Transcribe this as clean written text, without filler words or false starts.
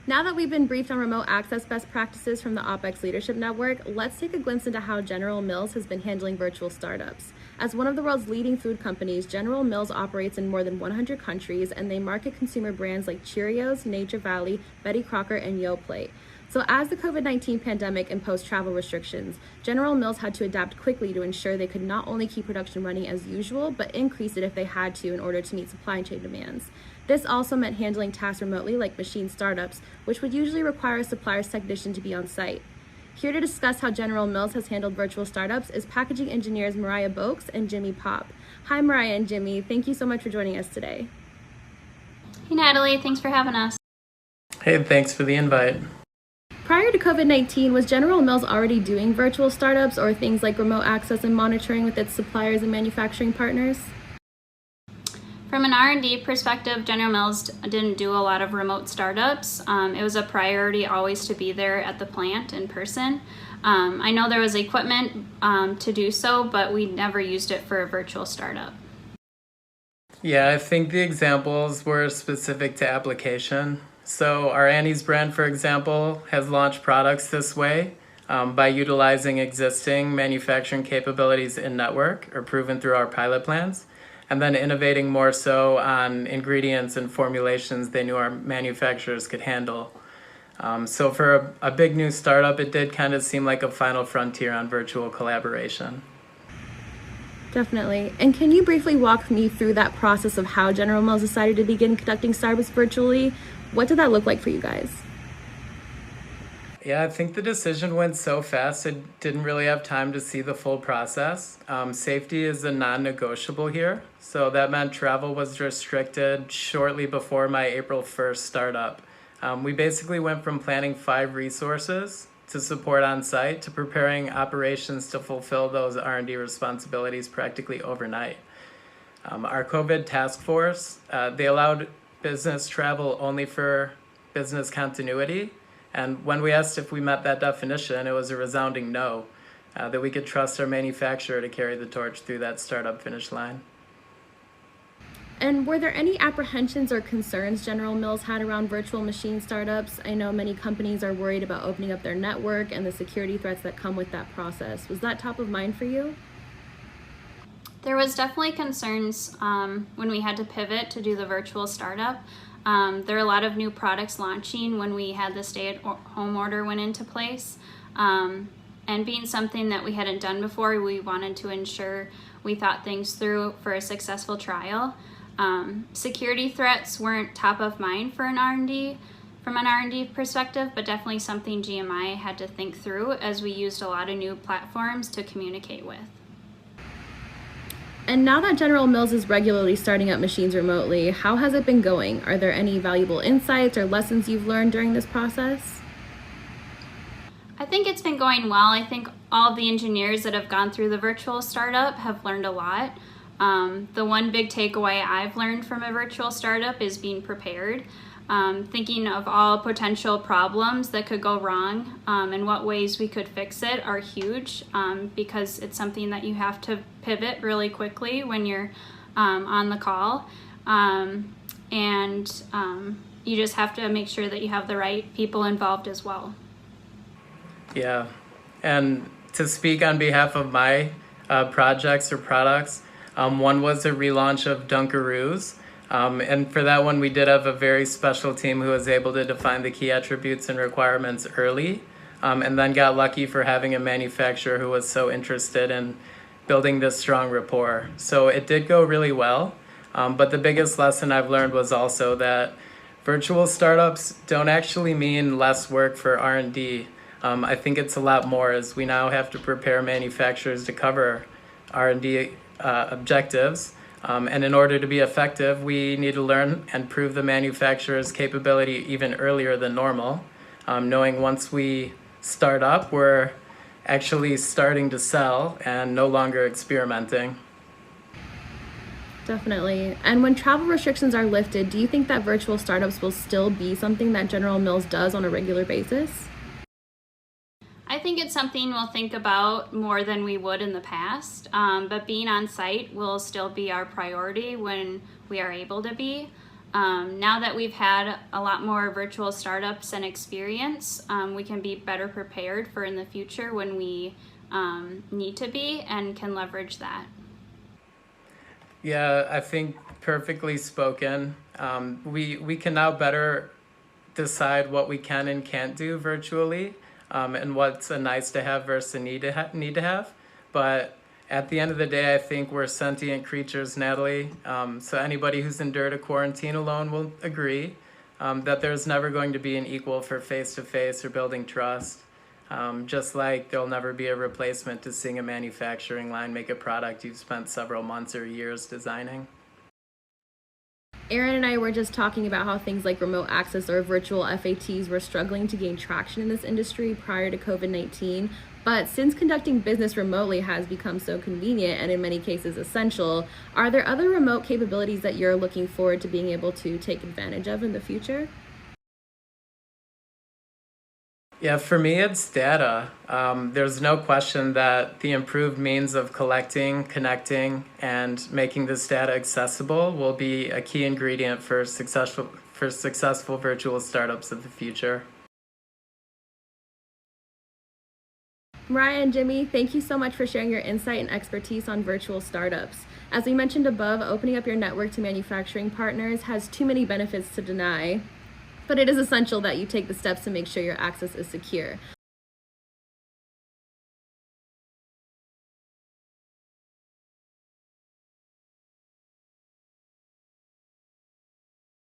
Now that we've been briefed on remote access best practices from the OpEx Leadership Network, let's take a glimpse into how General Mills has been handling virtual startups. As one of the world's leading food companies, General Mills operates in more than 100 countries, and they market consumer brands like Cheerios, Nature Valley, Betty Crocker, and YoPlate. So as the COVID-19 pandemic imposed travel restrictions, General Mills had to adapt quickly to ensure they could not only keep production running as usual, but increase it if they had to in order to meet supply chain demands. This also meant handling tasks remotely like machine startups, which would usually require a supplier's technician to be on site. Here to discuss how General Mills has handled virtual startups is packaging engineers Mariah Bohks and Popp. Hi Mariah and Jimmy, thank you so much for joining us today. Hey Natalie, thanks for having us. Hey, thanks for the invite. Prior to COVID-19, was General Mills already doing virtual startups or things like remote access and monitoring with its suppliers and manufacturing partners? From an R&D perspective, General Mills didn't do a lot of remote startups. It was a priority always to be there at the plant in person. I know there was equipment to do so, but we never used it for a virtual startup. Yeah, I think the examples were specific to application. So our Annie's brand, for example, has launched products this way by utilizing existing manufacturing capabilities in network or proven through our pilot plans, and then innovating more so on ingredients and formulations they knew our manufacturers could handle. So for a big new startup, it did kind of seem like a final frontier on virtual collaboration. Definitely. And can you briefly walk me through that process of how General Mills decided to begin conducting startups virtually? What did that look like for you guys? Yeah, I think the decision went so fast, it didn't really have time to see the full process. Safety is a non-negotiable here, so that meant travel was restricted shortly before my April 1st startup. We basically went from planning 5 resources to support on site to preparing operations to fulfill those R&D responsibilities practically overnight. Our COVID task force, they allowed business travel only for business continuity. And when we asked if we met that definition, it was a resounding no, that we could trust our manufacturer to carry the torch through that startup finish line. And were there any apprehensions or concerns General Mills had around virtual machine startups? I know many companies are worried about opening up their network and the security threats that come with that process. Was that top of mind for you? There was definitely concerns when we had to pivot to do the virtual startup. There are a lot of new products launching when we had the stay-at-home order went into place. And being something that we hadn't done before, we wanted to ensure we thought things through for a successful trial. Security threats weren't top of mind for from an R&D perspective, but definitely something GMI had to think through as we used a lot of new platforms to communicate with. And now that General Mills is regularly starting up machines remotely, how has it been going? Are there any valuable insights or lessons you've learned during this process? I think it's been going well. I think all of the engineers that have gone through the virtual startup have learned a lot. The one big takeaway I've learned from a virtual startup is being prepared. Thinking of all potential problems that could go wrong and what ways we could fix it are huge because it's something that you have to pivot really quickly when you're on the call. And you just have to make sure that you have the right people involved as well. Yeah, and to speak on behalf of my projects or products, one was a relaunch of Dunkaroos. And for that one, we did have a very special team who was able to define the key attributes and requirements early, and then got lucky for having a manufacturer who was so interested in building this strong rapport. So it did go really well, but the biggest lesson I've learned was also that virtual startups don't actually mean less work for R&D. I think it's a lot more, as we now have to prepare manufacturers to cover R&D objectives. And in order to be effective, we need to learn and prove the manufacturer's capability even earlier than normal, knowing once we start up, we're actually starting to sell and no longer experimenting. Definitely. And when travel restrictions are lifted, do you think that virtual startups will still be something that General Mills does on a regular basis? I think it's something we'll think about more than we would in the past, but being on site will still be our priority when we are able to be. Now that we've had a lot more virtual startups and experience, we can be better prepared for in the future when we need to be, and can leverage that. Yeah, I think perfectly spoken. We can now better decide what we can and can't do virtually, and what's a nice to have versus a need to have. But at the end of the day, I think we're sentient creatures, Natalie. So anybody who's endured a quarantine alone will agree that there's never going to be an equal for face-to-face or building trust. Just like there'll never be a replacement to seeing a manufacturing line make a product you've spent several months or years designing. Aaron and I were just talking about how things like remote access or virtual FATs were struggling to gain traction in this industry prior to COVID-19. But since conducting business remotely has become so convenient and in many cases essential, are there other remote capabilities that you're looking forward to being able to take advantage of in the future? Yeah, for me, it's data. There's no question that the improved means of collecting, connecting, and making this data accessible will be a key ingredient for successful virtual startups of the future. Mariah and Jimmy, thank you so much for sharing your insight and expertise on virtual startups. As we mentioned above, opening up your network to manufacturing partners has too many benefits to deny, but it is essential that you take the steps to make sure your access is secure.